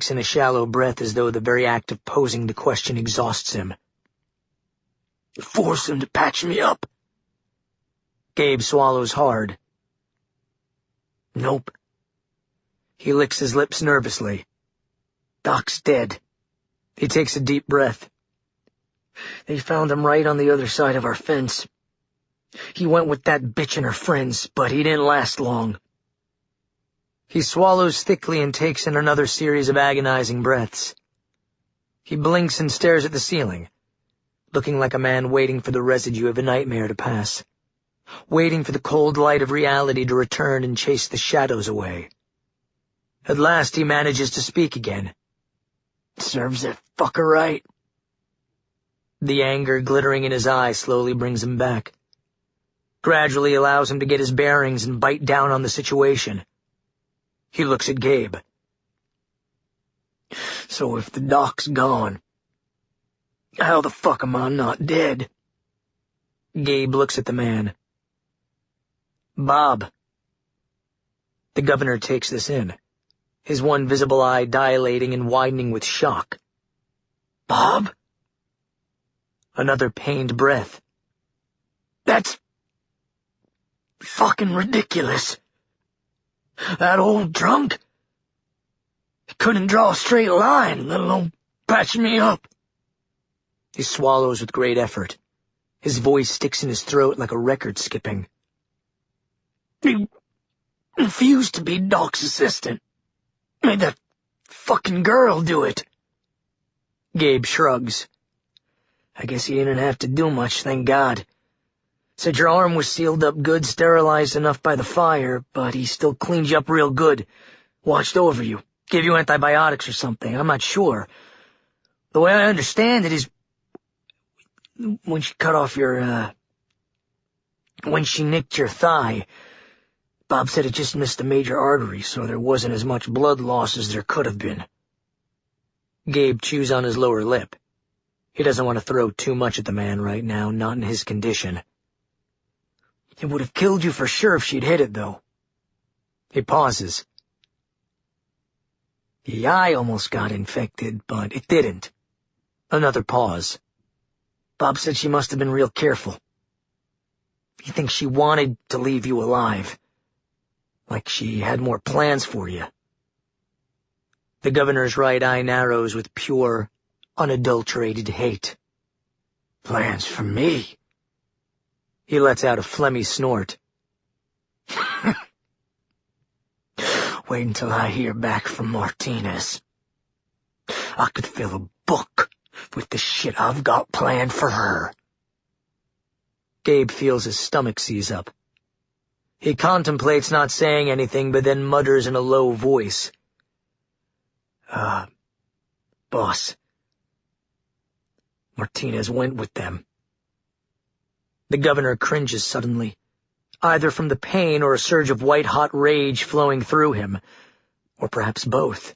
takes in a shallow breath as though the very act of posing the question exhausts him. Force him to patch me up. Gabe swallows hard. Nope. He licks his lips nervously. Doc's dead. He takes a deep breath. They found him right on the other side of our fence. He went with that bitch and her friends, but he didn't last long. He swallows thickly and takes in another series of agonizing breaths. He blinks and stares at the ceiling, looking like a man waiting for the residue of a nightmare to pass, waiting for the cold light of reality to return and chase the shadows away. At last he manages to speak again. Serves that fucker right. The anger glittering in his eye slowly brings him back. Gradually allows him to get his bearings and bite down on the situation. He looks at Gabe. So if the doc's gone, how the fuck am I not dead? Gabe looks at the man. Bob. The governor takes this in, his one visible eye dilating and widening with shock. Bob? Another pained breath. That's fucking ridiculous. That old drunk? He couldn't draw a straight line, let alone patch me up. He swallows with great effort. His voice sticks in his throat like a record skipping. He refused to be Doc's assistant. Made that fucking girl do it. Gabe shrugs. I guess he didn't have to do much, thank God. Said your arm was sealed up good, sterilized enough by the fire, but he still cleaned you up real good. Watched over you. Gave you antibiotics or something, I'm not sure. The way I understand it is, when she cut off your, when she nicked your thigh, Bob said it just missed a major artery, so there wasn't as much blood loss as there could have been. Gabe chews on his lower lip. He doesn't want to throw too much at the man right now, not in his condition. It would have killed you for sure if she'd hit it, though. He pauses. The eye almost got infected, but it didn't. Another pause. Bob said she must have been real careful. He thinks she wanted to leave you alive. Like she had more plans for you. The governor's right eye narrows with pure, unadulterated hate. Plans for me? He lets out a phlegmy snort. Wait until I hear back from Martinez. I could fill a book with the shit I've got planned for her. Gabe feels his stomach seize up. He contemplates not saying anything, but then mutters in a low voice. Boss. Martinez went with them. The governor cringes suddenly, either from the pain or a surge of white-hot rage flowing through him, or perhaps both.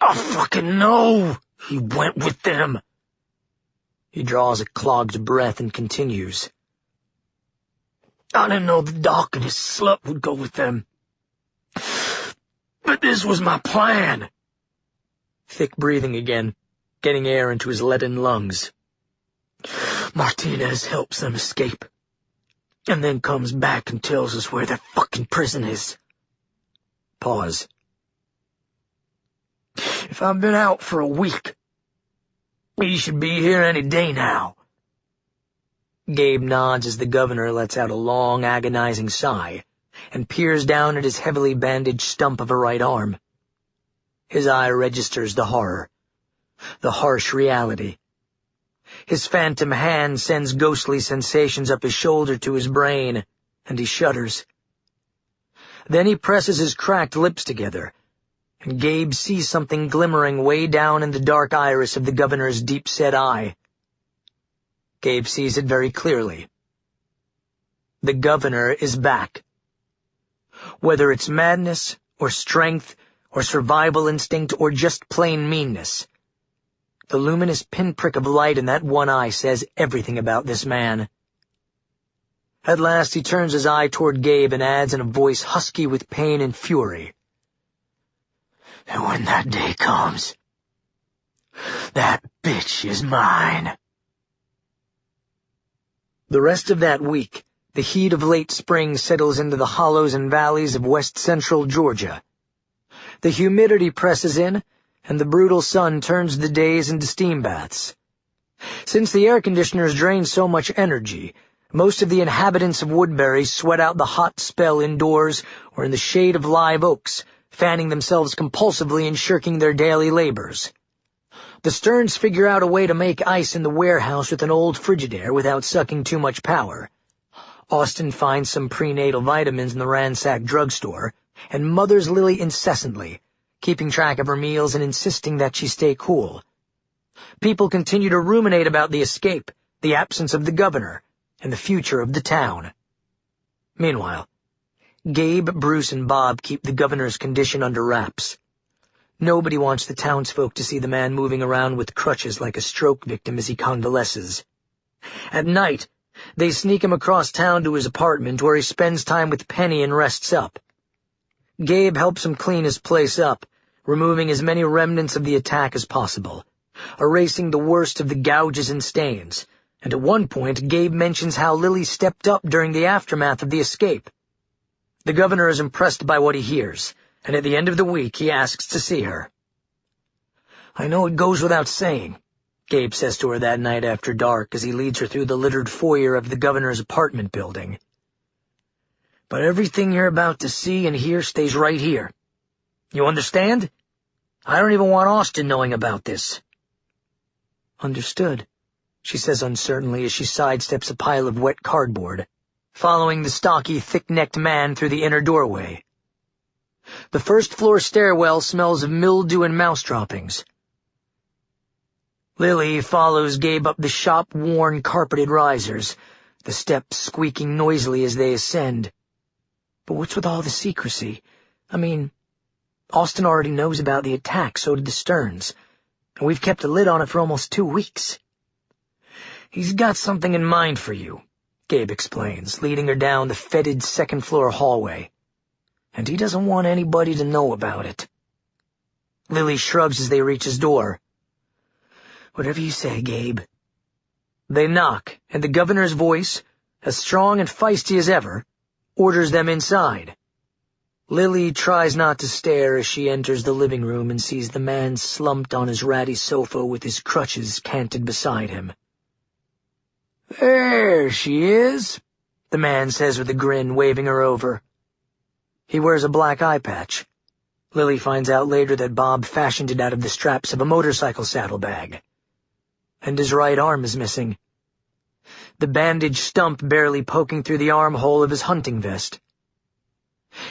I fucking know he went with them. He draws a clogged breath and continues. I didn't know the doc and his slut would go with them. But this was my plan. Thick breathing again, getting air into his leaden lungs. Martinez helps them escape, and then comes back and tells us where that fucking prison is. Pause. If I've been out for a week, he should be here any day now. Gabe nods as the governor lets out a long, agonizing sigh and peers down at his heavily bandaged stump of a right arm. His eye registers the horror, the harsh reality. His phantom hand sends ghostly sensations up his shoulder to his brain, and he shudders. Then he presses his cracked lips together, and Gabe sees something glimmering way down in the dark iris of the governor's deep-set eye. Gabe sees it very clearly. The governor is back. Whether it's madness, or strength, or survival instinct, or just plain meanness, the luminous pinprick of light in that one eye says everything about this man. At last he turns his eye toward Gabe and adds in a voice husky with pain and fury. And when that day comes, that bitch is mine. The rest of that week, the heat of late spring settles into the hollows and valleys of west-central Georgia. The humidity presses in, and the brutal sun turns the days into steam baths. Since the air conditioners drain so much energy, most of the inhabitants of Woodbury sweat out the hot spell indoors or in the shade of live oaks, fanning themselves compulsively and shirking their daily labors. The Stearns figure out a way to make ice in the warehouse with an old Frigidaire without sucking too much power. Austin finds some prenatal vitamins in the ransacked drugstore, and mothers Lily incessantly, keeping track of her meals and insisting that she stay cool. People continue to ruminate about the escape, the absence of the governor, and the future of the town. Meanwhile, Gabe, Bruce, and Bob keep the governor's condition under wraps. Nobody wants the townsfolk to see the man moving around with crutches like a stroke victim as he convalesces. At night, they sneak him across town to his apartment where he spends time with Penny and rests up. Gabe helps him clean his place up, removing as many remnants of the attack as possible, erasing the worst of the gouges and stains, and at one point Gabe mentions how Lily stepped up during the aftermath of the escape. The governor is impressed by what he hears, and at the end of the week he asks to see her. "I know it goes without saying," Gabe says to her that night after dark as he leads her through the littered foyer of the governor's apartment building. "But everything you're about to see and hear stays right here. You understand? I don't even want Austin knowing about this." "Understood," she says uncertainly as she sidesteps a pile of wet cardboard, following the stocky, thick-necked man through the inner doorway. The first-floor stairwell smells of mildew and mouse droppings. Lily follows Gabe up the shop-worn, carpeted risers, the steps squeaking noisily as they ascend. But what's with all the secrecy? I mean, Austin already knows about the attack, so did the Stearns, and we've kept a lid on it for almost 2 weeks. "He's got something in mind for you," Gabe explains, leading her down the fetid second-floor hallway. "And he doesn't want anybody to know about it." Lily shrugs as they reach his door. "Whatever you say, Gabe." They knock, and the governor's voice, as strong and feisty as ever, orders them inside. Lily tries not to stare as she enters the living room and sees the man slumped on his ratty sofa with his crutches canted beside him. "There she is," the man says with a grin, waving her over. He wears a black eye patch. Lily finds out later that Bob fashioned it out of the straps of a motorcycle saddlebag. And his right arm is missing, the bandaged stump barely poking through the armhole of his hunting vest.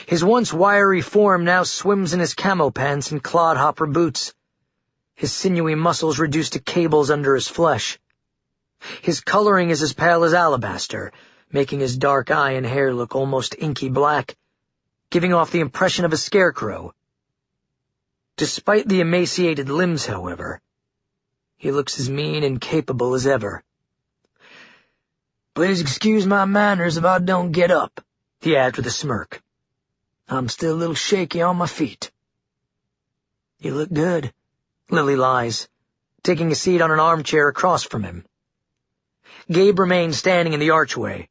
His once wiry form now swims in his camo pants and clodhopper boots, his sinewy muscles reduced to cables under his flesh. His coloring is as pale as alabaster, making his dark eye and hair look almost inky black, giving off the impression of a scarecrow. Despite the emaciated limbs, however, he looks as mean and capable as ever. "Please excuse my manners if I don't get up," he adds with a smirk. "I'm still a little shaky on my feet." "You look good," Lily lies, taking a seat on an armchair across from him. Gabe remains standing in the archway.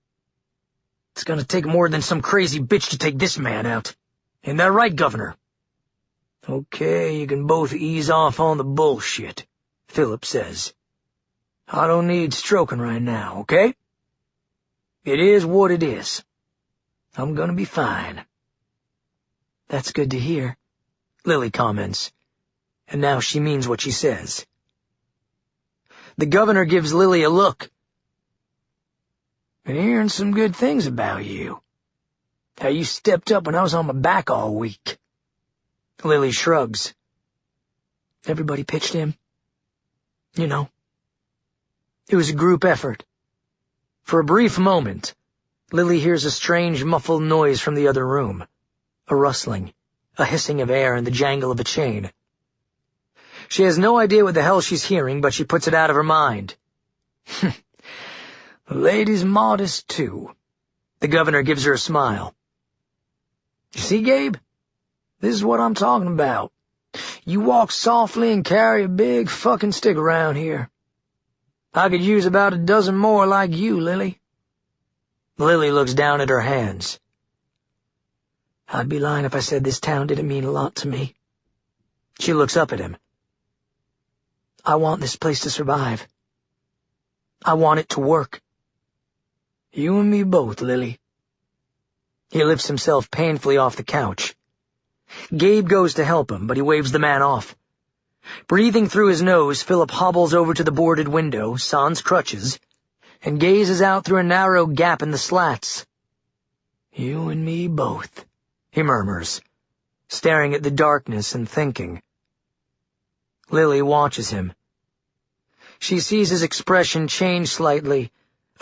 "It's gonna take more than some crazy bitch to take this man out. Ain't that right, Governor?" "Okay, you can both ease off on the bullshit," Philip says. "I don't need stroking right now, okay? It is what it is. I'm gonna be fine." "That's good to hear," Lily comments, and now she means what she says. The governor gives Lily a look. "Been hearing some good things about you. How you stepped up when I was on my back all week." Lily shrugs. "Everybody pitched in. You know. It was a group effort." For a brief moment, Lily hears a strange muffled noise from the other room, a rustling, a hissing of air, and the jangle of a chain. She has no idea what the hell she's hearing, but she puts it out of her mind. "The lady's modest, too." The governor gives her a smile. "You see, Gabe? This is what I'm talking about. You walk softly and carry a big fucking stick around here. I could use about a dozen more like you, Lily." Lily looks down at her hands. "I'd be lying if I said this town didn't mean a lot to me." She looks up at him. "I want this place to survive. I want it to work. You and me both, Lily." He lifts himself painfully off the couch. Gabe goes to help him, but he waves the man off. Breathing through his nose, Philip hobbles over to the boarded window, sans crutches, and gazes out through a narrow gap in the slats. "You and me both," he murmurs, staring at the darkness and thinking. Lily watches him. She sees his expression change slightly,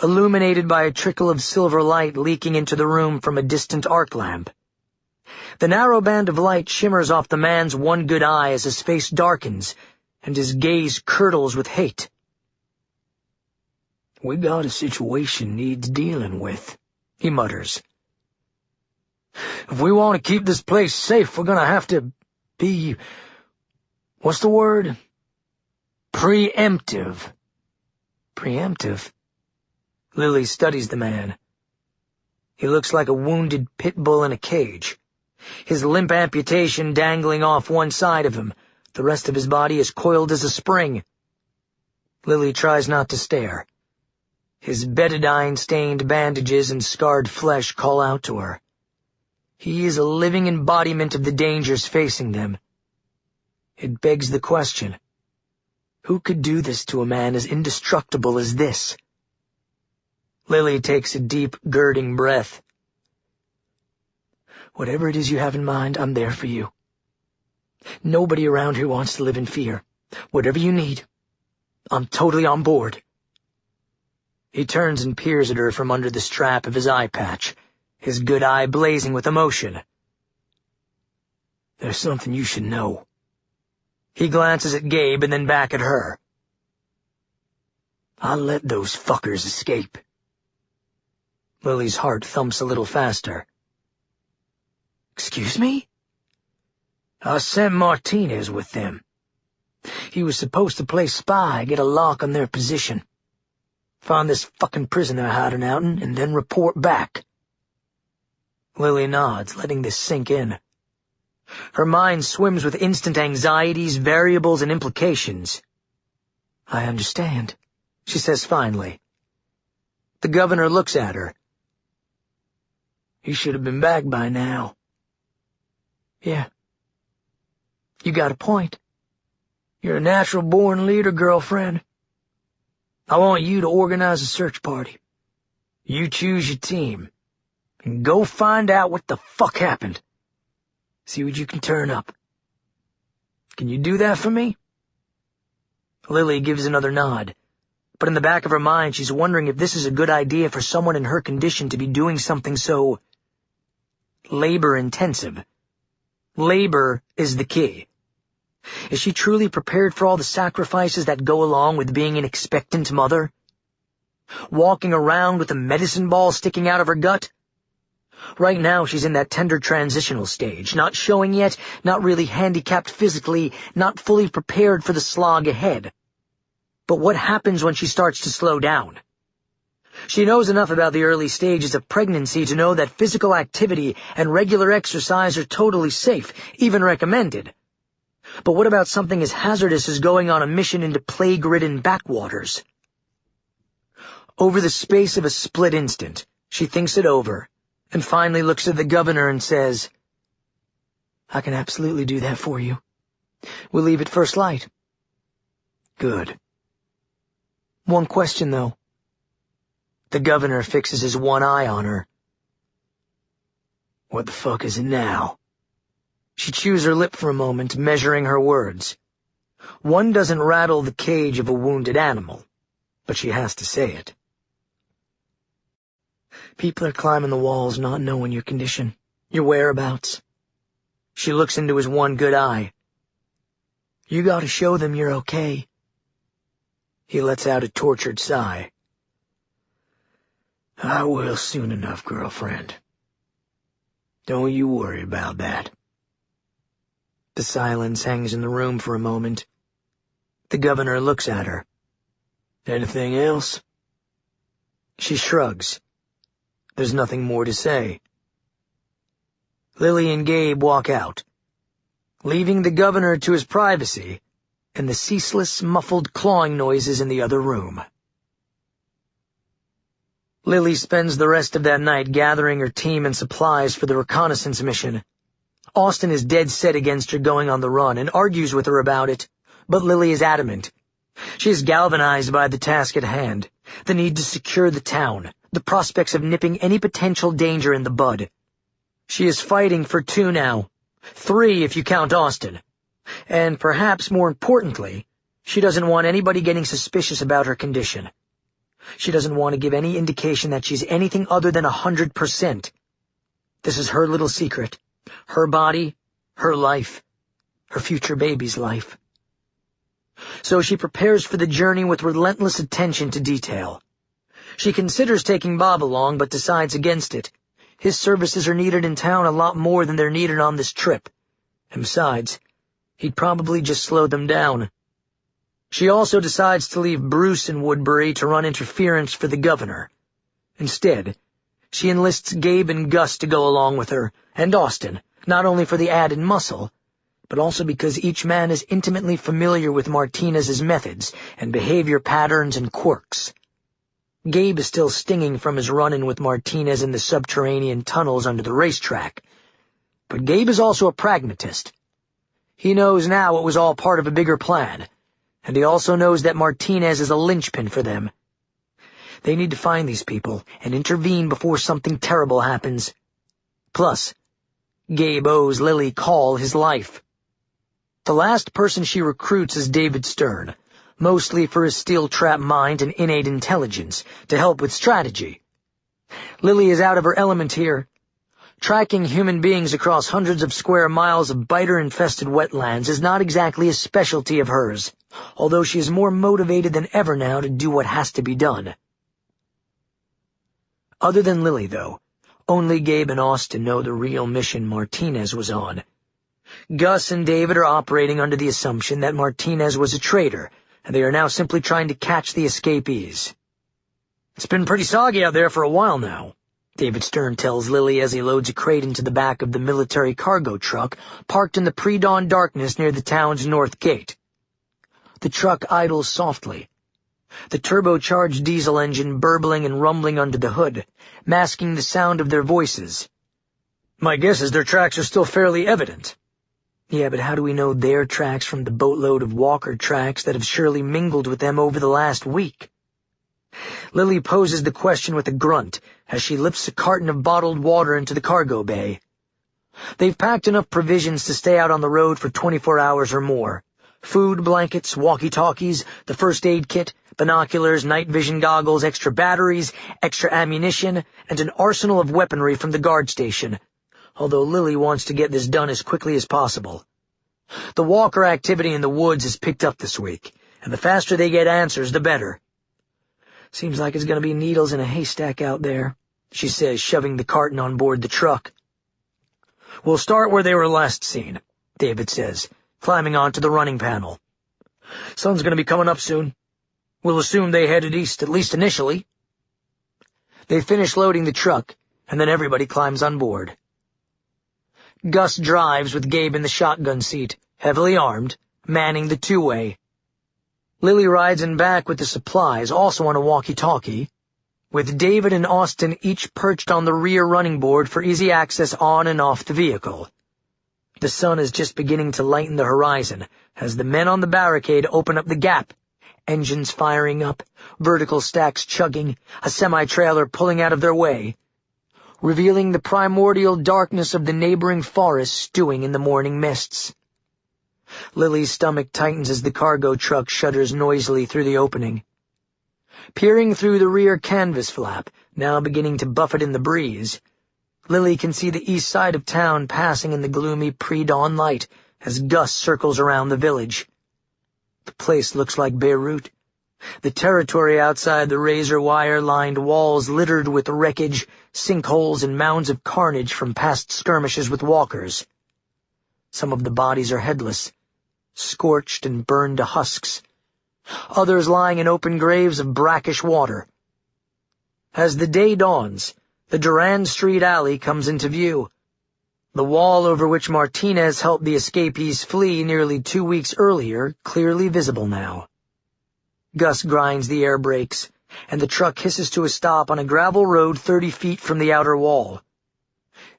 illuminated by a trickle of silver light leaking into the room from a distant arc lamp. The narrow band of light shimmers off the man's one good eye as his face darkens, and his gaze curdles with hate. "We got a situation needs dealing with," he mutters. "If we want to keep this place safe, we're gonna have to be... what's the word? Preemptive." Preemptive? Lily studies the man. He looks like a wounded pit bull in a cage. His limp amputation dangling off one side of him, the rest of his body is coiled as a spring. Lily tries not to stare. His betadine-stained bandages and scarred flesh call out to her. He is a living embodiment of the dangers facing them. It begs the question, who could do this to a man as indestructible as this? Lily takes a deep, girding breath. "Whatever it is you have in mind, I'm there for you. Nobody around here wants to live in fear. Whatever you need, I'm totally on board." He turns and peers at her from under the strap of his eye patch, his good eye blazing with emotion. "There's something you should know." He glances at Gabe and then back at her. "I let those fuckers escape." Lily's heart thumps a little faster. "Excuse me?" "I sent Martinez with them. He was supposed to play spy, get a lock on their position, find this fucking prison they're hiding out in, and then report back." Lily nods, letting this sink in. Her mind swims with instant anxieties, variables, and implications. "I understand," she says finally. The governor looks at her. "He should have been back by now." "Yeah. You got a point. You're a natural-born leader, girlfriend. I want you to organize a search party. You choose your team, and go find out what the fuck happened. See what you can turn up. Can you do that for me?" Lily gives another nod, but in the back of her mind she's wondering if this is a good idea for someone in her condition to be doing something so labor-intensive. Labor is the key. Is she truly prepared for all the sacrifices that go along with being an expectant mother? Walking around with a medicine ball sticking out of her gut? Right now she's in that tender transitional stage, not showing yet, not really handicapped physically, not fully prepared for the slog ahead. But what happens when she starts to slow down? She knows enough about the early stages of pregnancy to know that physical activity and regular exercise are totally safe, even recommended. But what about something as hazardous as going on a mission into plague-ridden backwaters? Over the space of a split instant, she thinks it over, and finally looks at the governor and says, "I can absolutely do that for you. We'll leave at first light." "Good. One question, though." The governor fixes his one eye on her. "What the fuck is it now?" She chews her lip for a moment, measuring her words. One doesn't rattle the cage of a wounded animal, but she has to say it. "People are climbing the walls not knowing your condition, your whereabouts." She looks into his one good eye. "You gotta show them you're okay." He lets out a tortured sigh. "I will soon enough, girlfriend. Don't you worry about that." The silence hangs in the room for a moment. The governor looks at her. "Anything else?" She shrugs. There's nothing more to say. Lily and Gabe walk out, leaving the governor to his privacy and the ceaseless, muffled clawing noises in the other room. Lily spends the rest of that night gathering her team and supplies for the reconnaissance mission. Austin is dead set against her going on the run and argues with her about it, but Lily is adamant. She is galvanized by the task at hand, the need to secure the town, the prospects of nipping any potential danger in the bud. She is fighting for 2 now, 3 if you count Austin. And perhaps more importantly, she doesn't want anybody getting suspicious about her condition. She doesn't want to give any indication that she's anything other than 100%. This is her little secret, her body, her life, her future baby's life. So she prepares for the journey with relentless attention to detail. She considers taking Bob along, but decides against it. His services are needed in town a lot more than they're needed on this trip. And besides, he'd probably just slow them down. She also decides to leave Bruce in Woodbury to run interference for the governor. Instead, she enlists Gabe and Gus to go along with her, and Austin, not only for the added muscle, but also because each man is intimately familiar with Martinez's methods and behavior patterns and quirks. Gabe is still stinging from his run-in with Martinez in the subterranean tunnels under the racetrack. But Gabe is also a pragmatist. He knows now it was all part of a bigger plan, and he also knows that Martinez is a linchpin for them. They need to find these people and intervene before something terrible happens. Plus, Gabe owes Lily Call his life. The last person she recruits is David Stern, mostly for his steel-trap mind and innate intelligence, to help with strategy. Lily is out of her element here. Tracking human beings across hundreds of square miles of biter-infested wetlands is not exactly a specialty of hers, although she is more motivated than ever now to do what has to be done. Other than Lily, though, only Gabe and Austin know the real mission Martinez was on. Gus and David are operating under the assumption that Martinez was a traitor, and they are now simply trying to catch the escapees. "It's been pretty soggy out there for a while now," David Stern tells Lily as he loads a crate into the back of the military cargo truck parked in the pre-dawn darkness near the town's north gate. The truck idles softly, the turbocharged diesel engine burbling and rumbling under the hood, masking the sound of their voices. "My guess is their tracks are still fairly evident." "Yeah, but how do we know their tracks from the boatload of Walker tracks that have surely mingled with them over the last week?" Lily poses the question with a grunt as she lifts a carton of bottled water into the cargo bay. They've packed enough provisions to stay out on the road for 24 hours or more. Food, blankets, walkie-talkies, the first aid kit, binoculars, night vision goggles, extra batteries, extra ammunition, and an arsenal of weaponry from the guard station, although Lily wants to get this done as quickly as possible. The Walker activity in the woods has picked up this week, and the faster they get answers, the better. "Seems like it's going to be needles in a haystack out there," she says, shoving the carton on board the truck. "We'll start where they were last seen," David says, climbing onto the running panel. "Sun's going to be coming up soon. We'll assume they headed east, at least initially." They finish loading the truck, and then everybody climbs on board. Gus drives with Gabe in the shotgun seat, heavily armed, manning the two-way. Lily rides in back with the supplies, also on a walkie-talkie, with David and Austin each perched on the rear running board for easy access on and off the vehicle. The sun is just beginning to lighten the horizon as the men on the barricade open up the gap, engines firing up, vertical stacks chugging, a semi-trailer pulling out of their way, revealing the primordial darkness of the neighboring forest stewing in the morning mists. Lily's stomach tightens as the cargo truck shudders noisily through the opening. Peering through the rear canvas flap, now beginning to buffet in the breeze, Lily can see the east side of town passing in the gloomy pre-dawn light as Gus circles around the village. The place looks like Beirut, the territory outside the razor-wire-lined walls littered with wreckage, sinkholes, and mounds of carnage from past skirmishes with walkers. Some of the bodies are headless, scorched and burned to husks, others lying in open graves of brackish water. As the day dawns, the Durand Street alley comes into view, the wall over which Martinez helped the escapees flee nearly 2 weeks earlier clearly visible now. Gus grinds the air brakes, and the truck hisses to a stop on a gravel road 30 feet from the outer wall.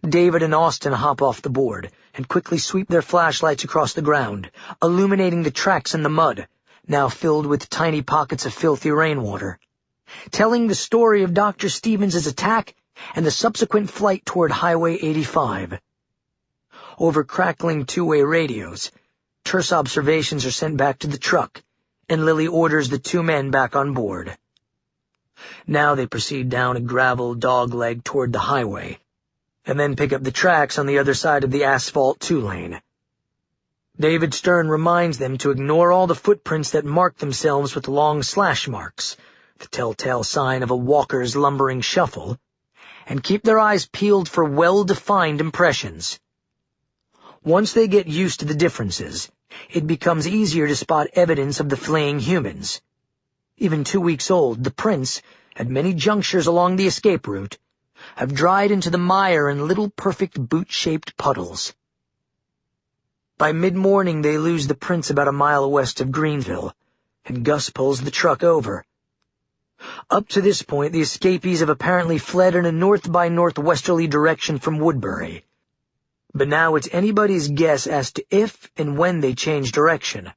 David and Austin hop off the board and quickly sweep their flashlights across the ground, illuminating the tracks in the mud, now filled with tiny pockets of filthy rainwater, telling the story of Dr. Stevens' attack and the subsequent flight toward Highway 85. Over crackling two-way radios, terse observations are sent back to the truck, and Lily orders the 2 men back on board. Now they proceed down a gravel dogleg toward the highway, and then pick up the tracks on the other side of the asphalt 2-lane. David Stern reminds them to ignore all the footprints that mark themselves with long slash marks, the telltale sign of a walker's lumbering shuffle, and keep their eyes peeled for well-defined impressions. Once they get used to the differences, it becomes easier to spot evidence of the fleeing humans. Even 2 weeks old, the prints, at many junctures along the escape route, have dried into the mire in little perfect boot-shaped puddles. By mid-morning they lose the prints about a mile west of Greenville, and Gus pulls the truck over. Up to this point, the escapees have apparently fled in a north-by-northwesterly direction from Woodbury. But now it's anybody's guess as to if and when they change direction.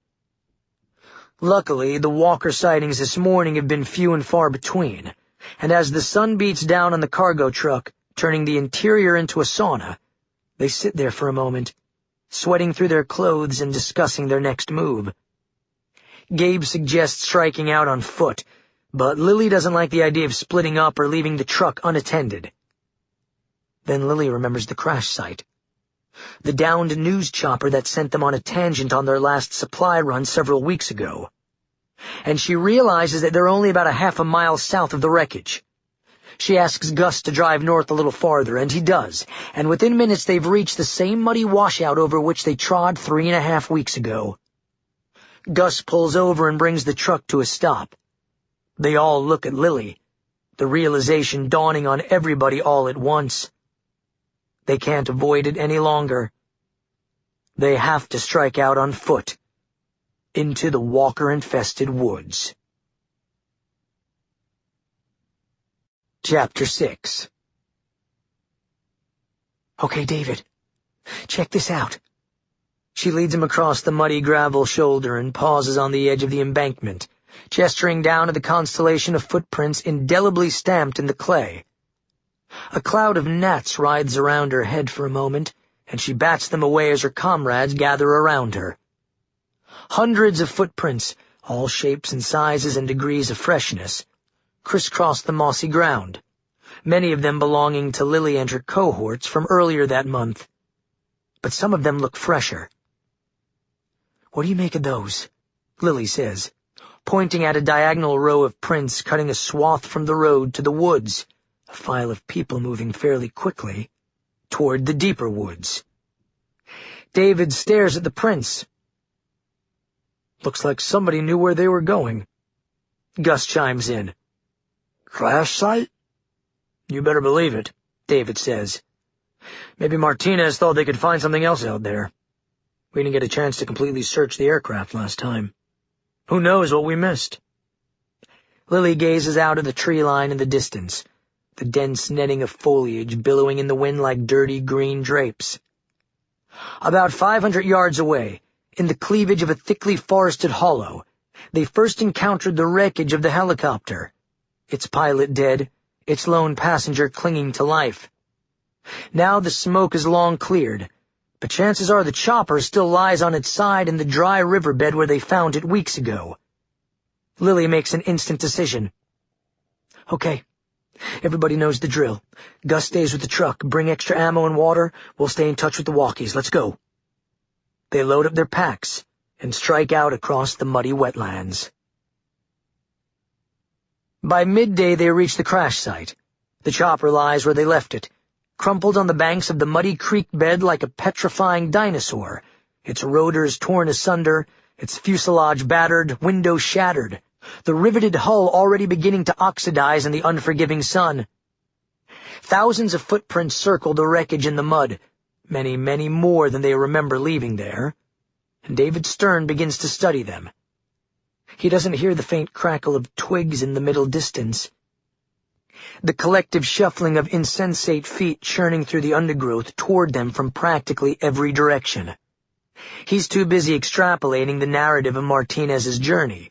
Luckily, the Walker sightings this morning have been few and far between, and as the sun beats down on the cargo truck, turning the interior into a sauna, they sit there for a moment, sweating through their clothes and discussing their next move. Gabe suggests striking out on foot, but Lily doesn't like the idea of splitting up or leaving the truck unattended. Then Lily remembers the crash site. The downed news chopper that sent them on a tangent on their last supply run several weeks ago. And she realizes that they're only about a half a mile south of the wreckage. She asks Gus to drive north a little farther, and he does, and within minutes they've reached the same muddy washout over which they trod 3.5 weeks ago. Gus pulls over and brings the truck to a stop. They all look at Lily, the realization dawning on everybody all at once. They can't avoid it any longer. They have to strike out on foot, into the walker-infested woods. Chapter 6. "Okay, David, check this out." She leads him across the muddy gravel shoulder and pauses on the edge of the embankment, gesturing down at the constellation of footprints indelibly stamped in the clay. A cloud of gnats writhes around her head for a moment, and she bats them away as her comrades gather around her. Hundreds of footprints, all shapes and sizes and degrees of freshness, crisscross the mossy ground, many of them belonging to Lily and her cohorts from earlier that month. But some of them look fresher. "What do you make of those?" Lily says, pointing at a diagonal row of prints cutting a swath from the road to the woods, a file of people moving fairly quickly toward the deeper woods. David stares at the prints. "Looks like somebody knew where they were going." Gus chimes in. "Crash site?" "You better believe it," David says. "Maybe Martinez thought they could find something else out there. We didn't get a chance to completely search the aircraft last time. Who knows what we missed?" Lily gazes out at the tree line in the distance, the dense netting of foliage billowing in the wind like dirty green drapes. About 500 yards away, in the cleavage of a thickly forested hollow, they first encountered the wreckage of the helicopter, its pilot dead, its lone passenger clinging to life. Now the smoke is long cleared, but chances are the chopper still lies on its side in the dry riverbed where they found it weeks ago. Lily makes an instant decision. "Okay, everybody knows the drill. Gus stays with the truck. Bring extra ammo and water. We'll stay in touch with the walkies. Let's go." They load up their packs and strike out across the muddy wetlands. By midday they reach the crash site. The chopper lies where they left it, crumpled on the banks of the muddy creek bed like a petrifying dinosaur, its rotors torn asunder, its fuselage battered, windows shattered, the riveted hull already beginning to oxidize in the unforgiving sun. Thousands of footprints circle the wreckage in the mud, many, many more than they remember leaving there, and David Stern begins to study them. He doesn't hear the faint crackle of twigs in the middle distance. The collective shuffling of insensate feet churning through the undergrowth toward them from practically every direction. He's too busy extrapolating the narrative of Martinez's journey.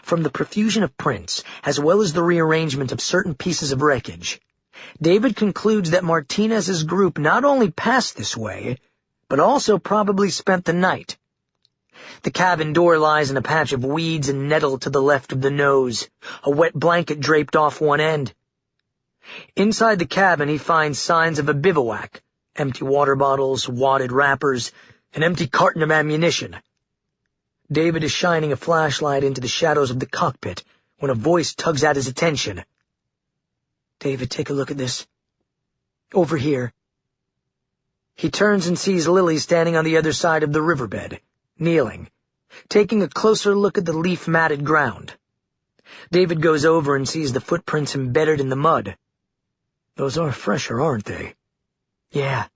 From the profusion of prints, as well as the rearrangement of certain pieces of wreckage, David concludes that Martinez's group not only passed this way, but also probably spent the night. The cabin door lies in a patch of weeds and nettle to the left of the nose, a wet blanket draped off one end. Inside the cabin he finds signs of a bivouac, empty water bottles, wadded wrappers, an empty carton of ammunition. David is shining a flashlight into the shadows of the cockpit when a voice tugs at his attention. "David, take a look at this. Over here." He turns and sees Lily standing on the other side of the riverbed, kneeling, taking a closer look at the leaf-matted ground. David goes over and sees the footprints embedded in the mud. "Those are fresher, aren't they?" "Yeah."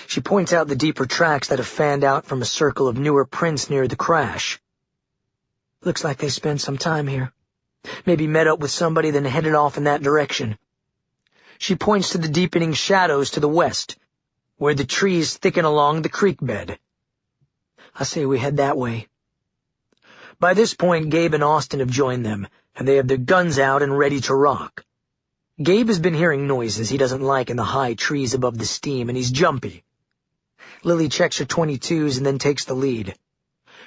She points out the deeper tracks that have fanned out from a circle of newer prints near the crash. "Looks like they spent some time here. Maybe met up with somebody, then headed off in that direction." She points to the deepening shadows to the west, where the trees thicken along the creek bed. "I say we head that way." By this point, Gabe and Austin have joined them, and they have their guns out and ready to rock. Gabe has been hearing noises he doesn't like in the high trees above the steam, and he's jumpy. Lily checks her .22s and then takes the lead.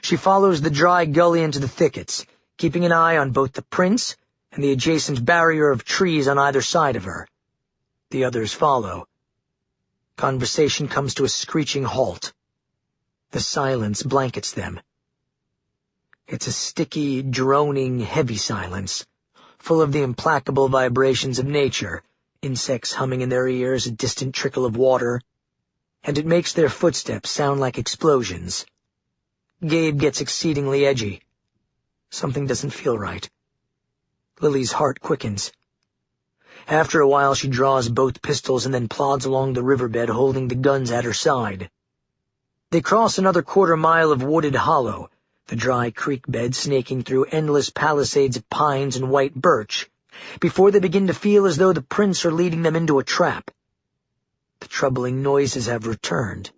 She follows the dry gully into the thickets, keeping an eye on both the prints and the adjacent barrier of trees on either side of her. The others follow. Conversation comes to a screeching halt. The silence blankets them. It's a sticky, droning, heavy silence, full of the implacable vibrations of nature, insects humming in their ears, a distant trickle of water, and it makes their footsteps sound like explosions. Gabe gets exceedingly edgy. Something doesn't feel right. Lily's heart quickens. After a while she draws both pistols and then plods along the riverbed holding the guns at her side. They cross another quarter-mile of wooded hollow, the dry creek bed snaking through endless palisades of pines and white birch, before they begin to feel as though the prints are leading them into a trap. The troubling noises have returned.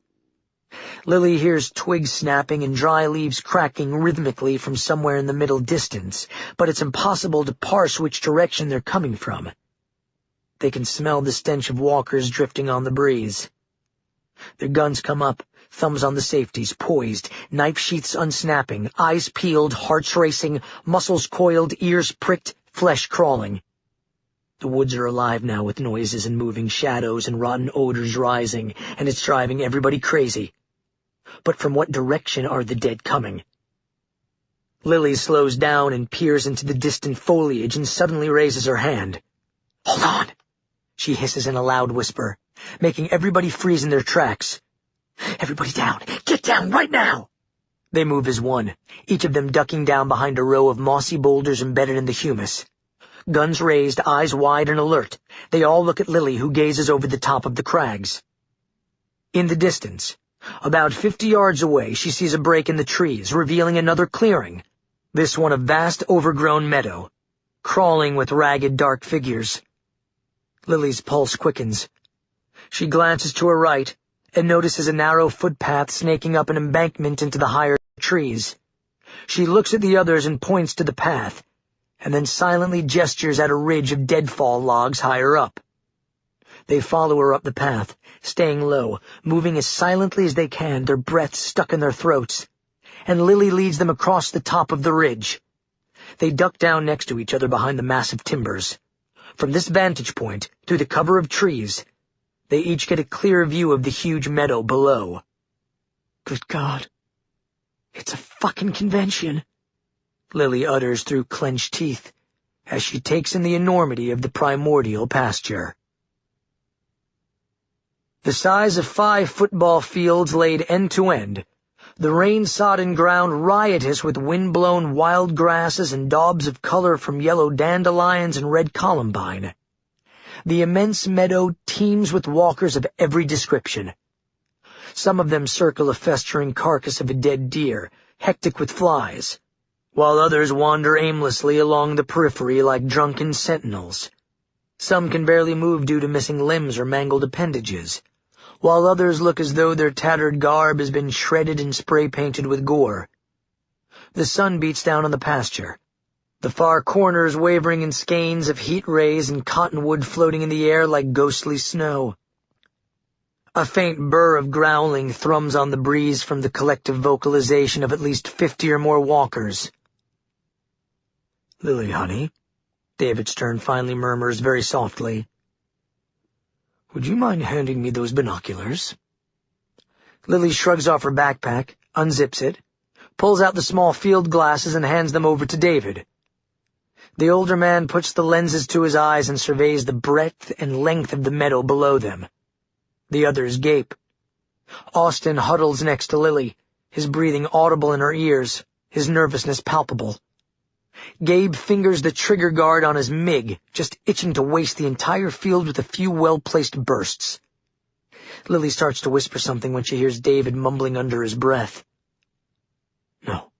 Lily hears twigs snapping and dry leaves cracking rhythmically from somewhere in the middle distance, but it's impossible to parse which direction they're coming from. They can smell the stench of walkers drifting on the breeze. Their guns come up, thumbs on the safeties, poised, knife sheaths unsnapping, eyes peeled, hearts racing, muscles coiled, ears pricked, flesh crawling. The woods are alive now with noises and moving shadows and rotten odors rising, and it's driving everybody crazy. But from what direction are the dead coming? Lily slows down and peers into the distant foliage and suddenly raises her hand. "Hold on!" she hisses in a loud whisper, making everybody freeze in their tracks. "Everybody down! Get down right now!" They move as one, each of them ducking down behind a row of mossy boulders embedded in the humus. Guns raised, eyes wide and alert, they all look at Lily, who gazes over the top of the crags. In the distance, about 50 yards away, she sees a break in the trees, revealing another clearing, this one a vast overgrown meadow, crawling with ragged dark figures. Lily's pulse quickens. She glances to her right and notices a narrow footpath snaking up an embankment into the higher trees. She looks at the others and points to the path, and then silently gestures at a ridge of deadfall logs higher up. They follow her up the path, staying low, moving as silently as they can, their breaths stuck in their throats, and Lily leads them across the top of the ridge. They duck down next to each other behind the massive timbers. From this vantage point, through the cover of trees, they each get a clear view of the huge meadow below. "Good God. It's a fucking convention," Lily utters through clenched teeth, as she takes in the enormity of the primordial pasture. The size of 5 football fields laid end to end, the rain-sodden ground riotous with wind-blown wild grasses and daubs of color from yellow dandelions and red columbine. The immense meadow teems with walkers of every description. Some of them circle a festering carcass of a dead deer, hectic with flies, while others wander aimlessly along the periphery like drunken sentinels. Some can barely move due to missing limbs or mangled appendages, while others look as though their tattered garb has been shredded and spray-painted with gore. The sun beats down on the pasture, the far corners wavering in skeins of heat rays and cottonwood floating in the air like ghostly snow. A faint burr of growling thrums on the breeze from the collective vocalization of at least 50 or more walkers. "Lily, honey," David Stern finally murmurs very softly, "would you mind handing me those binoculars?" Lily shrugs off her backpack, unzips it, pulls out the small field glasses and hands them over to David. The older man puts the lenses to his eyes and surveys the breadth and length of the meadow below them. The others gape. Austin huddles next to Lily, his breathing audible in her ears, his nervousness palpable. Gabe fingers the trigger guard on his MiG, just itching to waste the entire field with a few well-placed bursts. Lily starts to whisper something when she hears David mumbling under his breath. "No.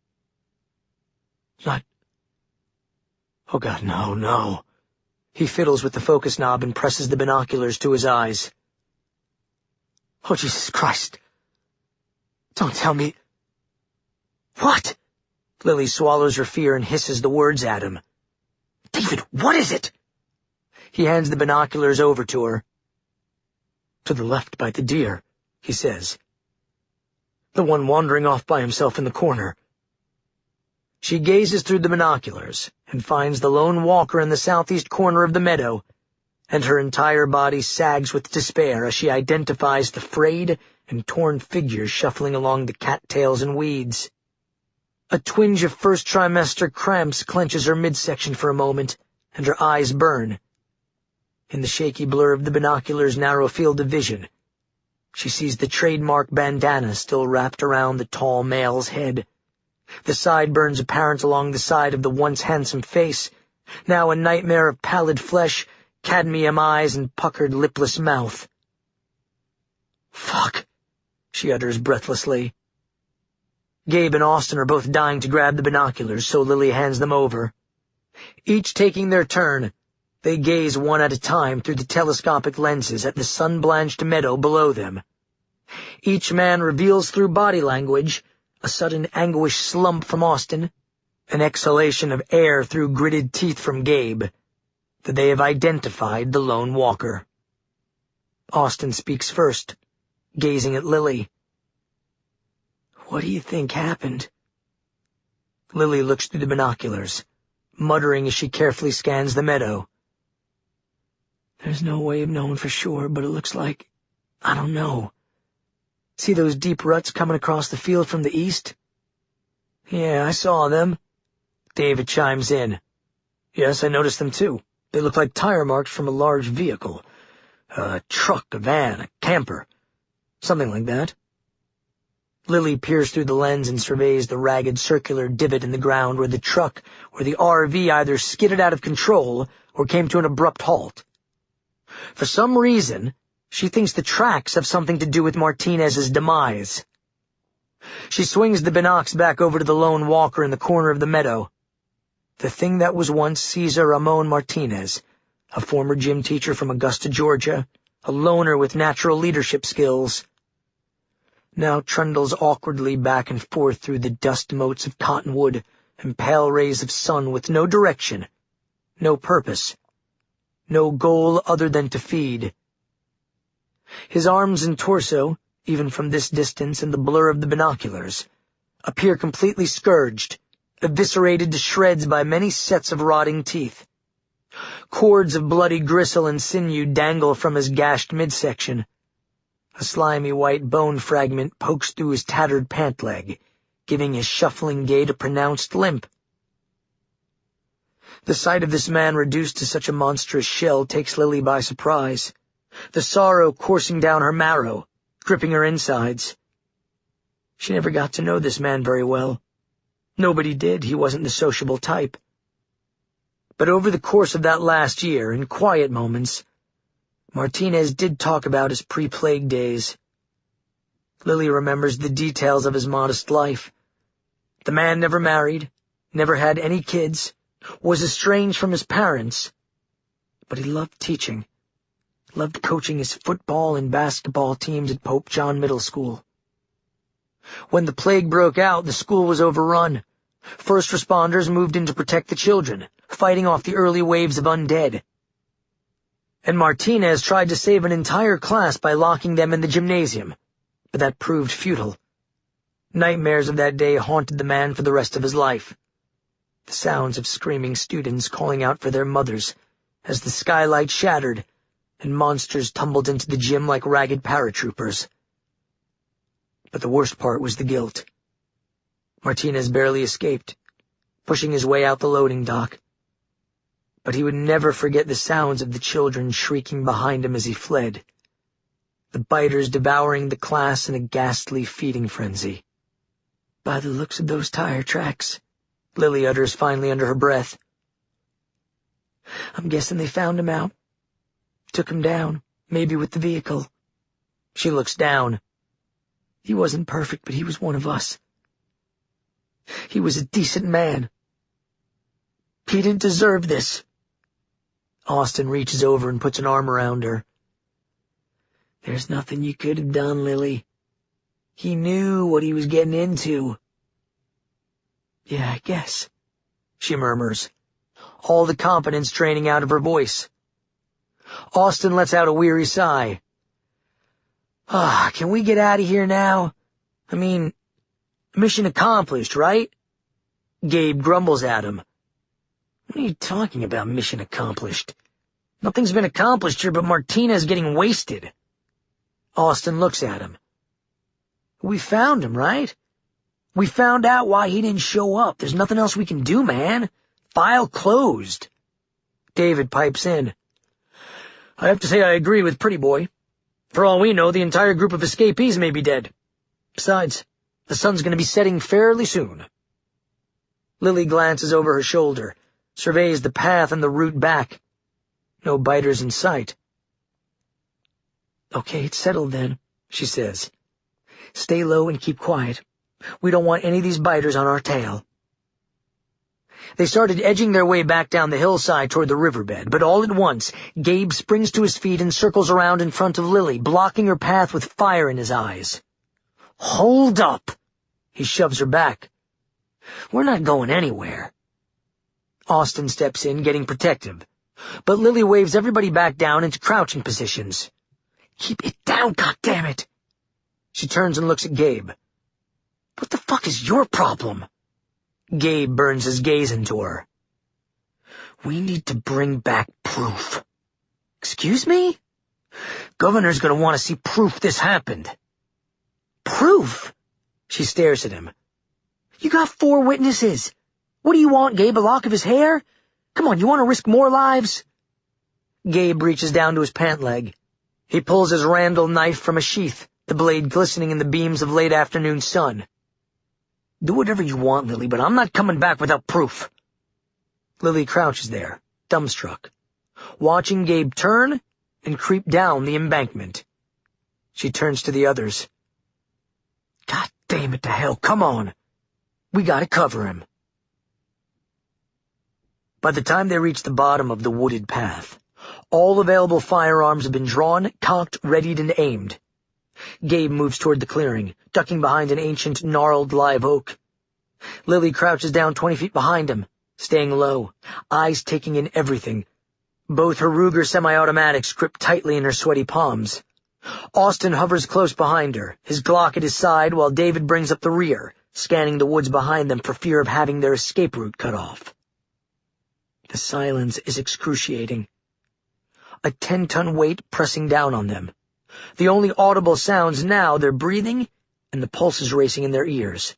Not... Oh God, no, no." He fiddles with the focus knob and presses the binoculars to his eyes. "Oh, Jesus Christ. Don't tell me..." "What?" Lily swallows her fear and hisses the words at him. "David, what is it?" He hands the binoculars over to her. "To the left by the deer," he says. "The one wandering off by himself in the corner." She gazes through the binoculars and finds the lone walker in the southeast corner of the meadow, and her entire body sags with despair as she identifies the frayed and torn figures shuffling along the cattails and weeds. A twinge of first-trimester cramps clenches her midsection for a moment, and her eyes burn. In the shaky blur of the binoculars' narrow field of vision, she sees the trademark bandana still wrapped around the tall male's head, the sideburns apparent along the side of the once handsome face, now a nightmare of pallid flesh, cadmium eyes, and puckered lipless mouth. "Fuck," she utters breathlessly. Gabe and Austin are both dying to grab the binoculars, so Lily hands them over. Each taking their turn, they gaze one at a time through the telescopic lenses at the sun-blanched meadow below them. Each man reveals through body language a sudden anguished slump from Austin, an exhalation of air through gritted teeth from Gabe, that they have identified the lone walker. Austin speaks first, gazing at Lily. "What do you think happened?" Lily looks through the binoculars, muttering as she carefully scans the meadow. "There's no way of knowing for sure, but it looks like... I don't know. See those deep ruts coming across the field from the east?" "Yeah, I saw them." David chimes in. "Yes, I noticed them too. They look like tire marks from a large vehicle. A truck, a van, a camper. Something like that." Lily peers through the lens and surveys the ragged circular divot in the ground where the truck or the RV either skidded out of control or came to an abrupt halt. For some reason, she thinks the tracks have something to do with Martinez's demise. She swings the binocs back over to the lone walker in the corner of the meadow. The thing that was once Cesar Ramon Martinez, a former gym teacher from Augusta, Georgia, a loner with natural leadership skills, now trundles awkwardly back and forth through the dust motes of cottonwood and pale rays of sun with no direction, no purpose, no goal other than to feed. His arms and torso, even from this distance in the blur of the binoculars, appear completely scourged, eviscerated to shreds by many sets of rotting teeth. Cords of bloody gristle and sinew dangle from his gashed midsection. A slimy white bone fragment pokes through his tattered pant leg, giving his shuffling gait a pronounced limp. The sight of this man reduced to such a monstrous shell takes Lily by surprise, the sorrow coursing down her marrow, gripping her insides. She never got to know this man very well. Nobody did. He wasn't the sociable type. But over the course of that last year, in quiet moments, Martinez did talk about his pre-plague days. Lily remembers the details of his modest life. The man never married, never had any kids, was estranged from his parents, but he loved teaching, loved coaching his football and basketball teams at Pope John Middle School. When the plague broke out, the school was overrun. First responders moved in to protect the children, fighting off the early waves of undead. And Martinez tried to save an entire class by locking them in the gymnasium, but that proved futile. Nightmares of that day haunted the man for the rest of his life. The sounds of screaming students calling out for their mothers as the skylight shattered and monsters tumbled into the gym like ragged paratroopers. But the worst part was the guilt. Martinez barely escaped, pushing his way out the loading dock. But he would never forget the sounds of the children shrieking behind him as he fled, the biters devouring the class in a ghastly feeding frenzy. "By the looks of those tire tracks," Lily utters finally under her breath. "I'm guessing they found him out. Took him down, maybe with the vehicle." She looks down. "He wasn't perfect, but he was one of us. He was a decent man. He didn't deserve this." Austin reaches over and puts an arm around her. "There's nothing you could have done, Lily. He knew what he was getting into." "Yeah, I guess," she murmurs, all the confidence draining out of her voice. Austin lets out a weary sigh. Can we get out of here now? I mean, mission accomplished, right?" Gabe grumbles at him. "What are you talking about, mission accomplished? Nothing's been accomplished here but Martinez getting wasted." Austin looks at him. "We found him, right? We found out why he didn't show up. There's nothing else we can do, man. File closed." David pipes in. "I have to say I agree with Pretty Boy. For all we know, the entire group of escapees may be dead. Besides, the sun's going to be setting fairly soon." Lily glances over her shoulder, surveys the path and the route back. No biters in sight. "Okay, it's settled then," she says. "Stay low and keep quiet. We don't want any of these biters on our tail." They started edging their way back down the hillside toward the riverbed, but all at once, Gabe springs to his feet and circles around in front of Lily, blocking her path with fire in his eyes. "Hold up!" He shoves her back. "We're not going anywhere." Austin steps in, getting protective, but Lily waves everybody back down into crouching positions. "Keep it down, goddammit!" She turns and looks at Gabe. "What the fuck is your problem?" Gabe burns his gaze into her. "We need to bring back proof." "Excuse me?" "Governor's gonna want to see proof this happened." "Proof?" She stares at him. "You got 4 witnesses. What do you want, Gabe, a lock of his hair? Come on, you want to risk more lives?" Gabe reaches down to his pant leg. He pulls his Randall knife from a sheath, the blade glistening in the beams of late afternoon sun. "Do whatever you want, Lily, but I'm not coming back without proof." Lily crouches there, dumbstruck, watching Gabe turn and creep down the embankment. She turns to the others. "God damn it to hell, come on. We gotta cover him." By the time they reach the bottom of the wooded path, all available firearms have been drawn, cocked, readied, and aimed. Gabe moves toward the clearing, ducking behind an ancient, gnarled live oak. Lily crouches down 20 feet behind him, staying low, eyes taking in everything. Both her Ruger semi-automatics grip tightly in her sweaty palms. Austin hovers close behind her, his Glock at his side, while David brings up the rear, scanning the woods behind them for fear of having their escape route cut off. The silence is excruciating. A 10-ton weight pressing down on them. The only audible sounds now, their breathing and the pulses racing in their ears.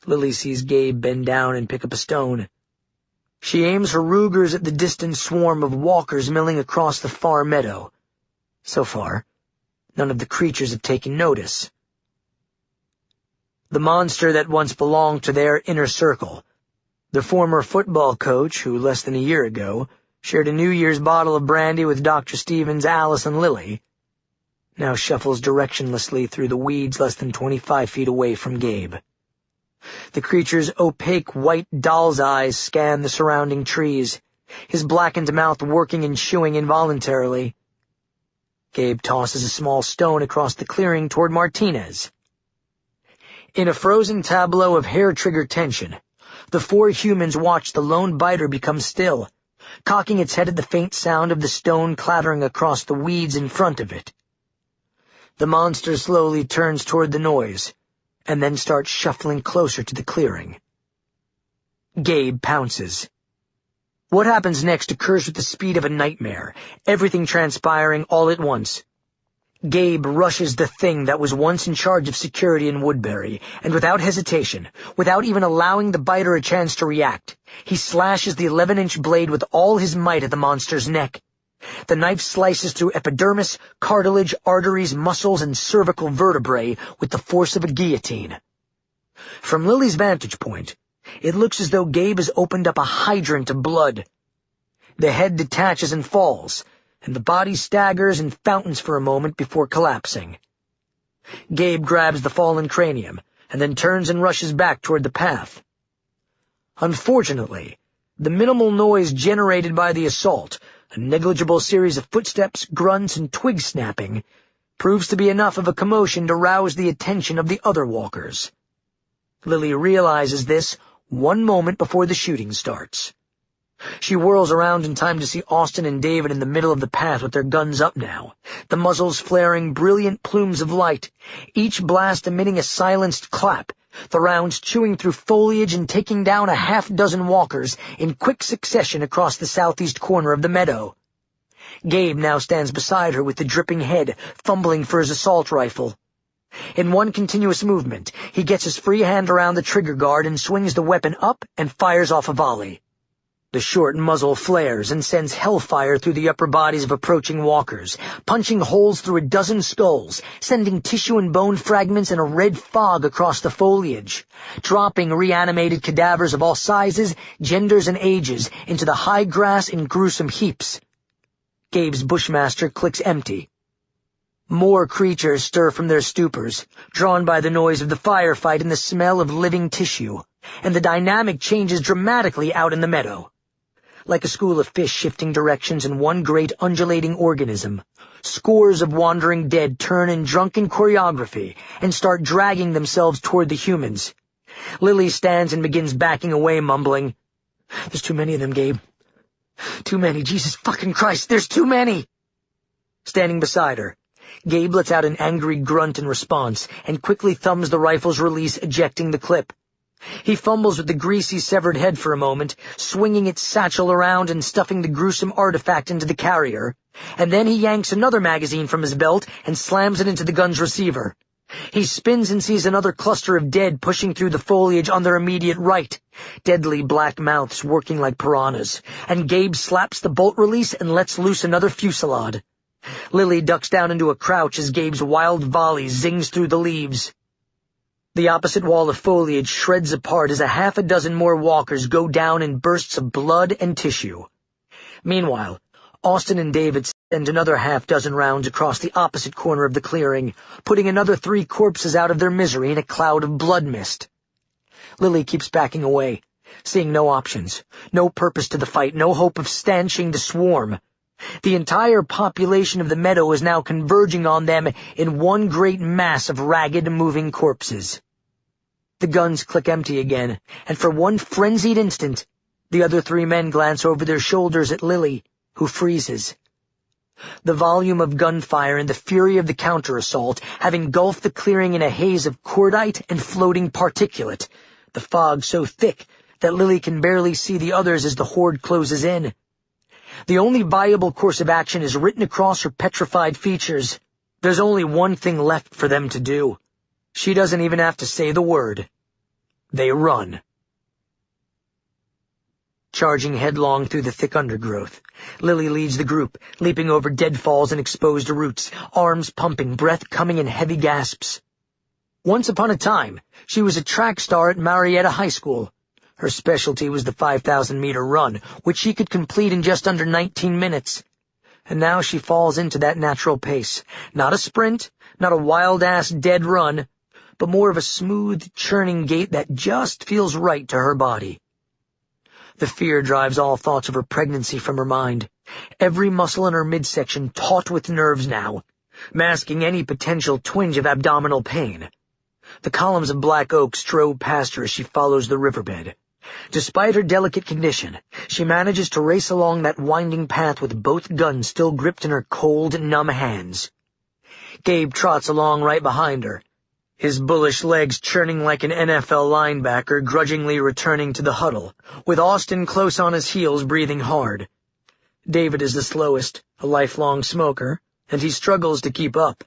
Lily sees Gabe bend down and pick up a stone. She aims her Rugers at the distant swarm of walkers milling across the far meadow, So far, none of the creatures have taken notice. The monster that once belonged to their inner circle, the former football coach who, less than a year ago, shared a New Year's bottle of brandy with Dr. Stevens, Alice, and Lily, now shuffles directionlessly through the weeds less than 25 feet away from Gabe. The creature's opaque white doll's eyes scan the surrounding trees, his blackened mouth working and chewing involuntarily. Gabe tosses a small stone across the clearing toward Martinez. In a frozen tableau of hair-trigger tension, the four humans watch the lone biter become still, cocking its head at the faint sound of the stone clattering across the weeds in front of it. The monster slowly turns toward the noise, and then starts shuffling closer to the clearing. Gabe pounces. What happens next occurs with the speed of a nightmare, everything transpiring all at once. Gabe rushes the thing that was once in charge of security in Woodbury, and without hesitation, without even allowing the biter a chance to react, he slashes the 11-inch blade with all his might at the monster's neck. The knife slices through epidermis, cartilage, arteries, muscles, and cervical vertebrae with the force of a guillotine. From Lily's vantage point, it looks as though Gabe has opened up a hydrant of blood. The head detaches and falls, and the body staggers and fountains for a moment before collapsing. Gabe grabs the fallen cranium, and then turns and rushes back toward the path. Unfortunately, the minimal noise generated by the assault, a negligible series of footsteps, grunts, and twig snapping, proves to be enough of a commotion to rouse the attention of the other walkers. Lily realizes this 1 moment before the shooting starts. She whirls around in time to see Austin and David in the middle of the path with their guns up now, the muzzles flaring brilliant plumes of light, each blast emitting a silenced clap, the rounds chewing through foliage and taking down a half-dozen walkers in quick succession across the southeast corner of the meadow. Gabe now stands beside her with the dripping head, fumbling for his assault rifle. In one continuous movement, he gets his free hand around the trigger guard and swings the weapon up and fires off a volley. The short muzzle flares and sends hellfire through the upper bodies of approaching walkers, punching holes through a dozen skulls, sending tissue and bone fragments in a red fog across the foliage, dropping reanimated cadavers of all sizes, genders, and ages into the high grass in gruesome heaps. Gabe's Bushmaster clicks empty. More creatures stir from their stupors, drawn by the noise of the firefight and the smell of living tissue, and the dynamic changes dramatically out in the meadow. Like a school of fish shifting directions in one great undulating organism, scores of wandering dead turn in drunken choreography and start dragging themselves toward the humans. Lily stands and begins backing away, mumbling, "There's too many of them, Gabe. Too many. Jesus fucking Christ, there's too many!" Standing beside her, Gabe lets out an angry grunt in response and quickly thumbs the rifle's release, ejecting the clip. He fumbles with the greasy, severed head for a moment, swinging its satchel around and stuffing the gruesome artifact into the carrier, and then he yanks another magazine from his belt and slams it into the gun's receiver. He spins and sees another cluster of dead pushing through the foliage on their immediate right, deadly black mouths working like piranhas, and Gabe slaps the bolt release and lets loose another fusillade. Lily ducks down into a crouch as Gabe's wild volley zings through the leaves. The opposite wall of foliage shreds apart as a half a dozen more walkers go down in bursts of blood and tissue. Meanwhile, Austin and David send another half-dozen rounds across the opposite corner of the clearing, putting another 3 corpses out of their misery in a cloud of blood mist. Lily keeps backing away, seeing no options, no purpose to the fight, no hope of stanching the swarm. The entire population of the meadow is now converging on them in one great mass of ragged, moving corpses. The guns click empty again, and for one frenzied instant, the other 3 men glance over their shoulders at Lily, who freezes. The volume of gunfire and the fury of the counter-assault have engulfed the clearing in a haze of cordite and floating particulate, the fog so thick that Lily can barely see the others as the horde closes in. The only viable course of action is written across her petrified features. There's only one thing left for them to do. She doesn't even have to say the word. They run. charging headlong through the thick undergrowth. Lily leads the group, leaping over deadfalls and exposed roots, arms pumping, breath coming in heavy gasps. Once upon a time, she was a track star at Marietta High School. Her specialty was the 5,000-meter run, which she could complete in just under 19 minutes. And now she falls into that natural pace. Not a sprint, not a wild-ass dead run, but more of a smooth, churning gait that just feels right to her body. The fear drives all thoughts of her pregnancy from her mind. Every muscle in her midsection taut with nerves now, masking any potential twinge of abdominal pain. The columns of black oak strobe past her as she follows the riverbed. Despite her delicate condition, she manages to race along that winding path with both guns still gripped in her cold, numb hands. Gabe trots along right behind her, his bullish legs churning like an NFL linebacker grudgingly returning to the huddle, with Austin close on his heels breathing hard. David is the slowest, a lifelong smoker, and he struggles to keep up.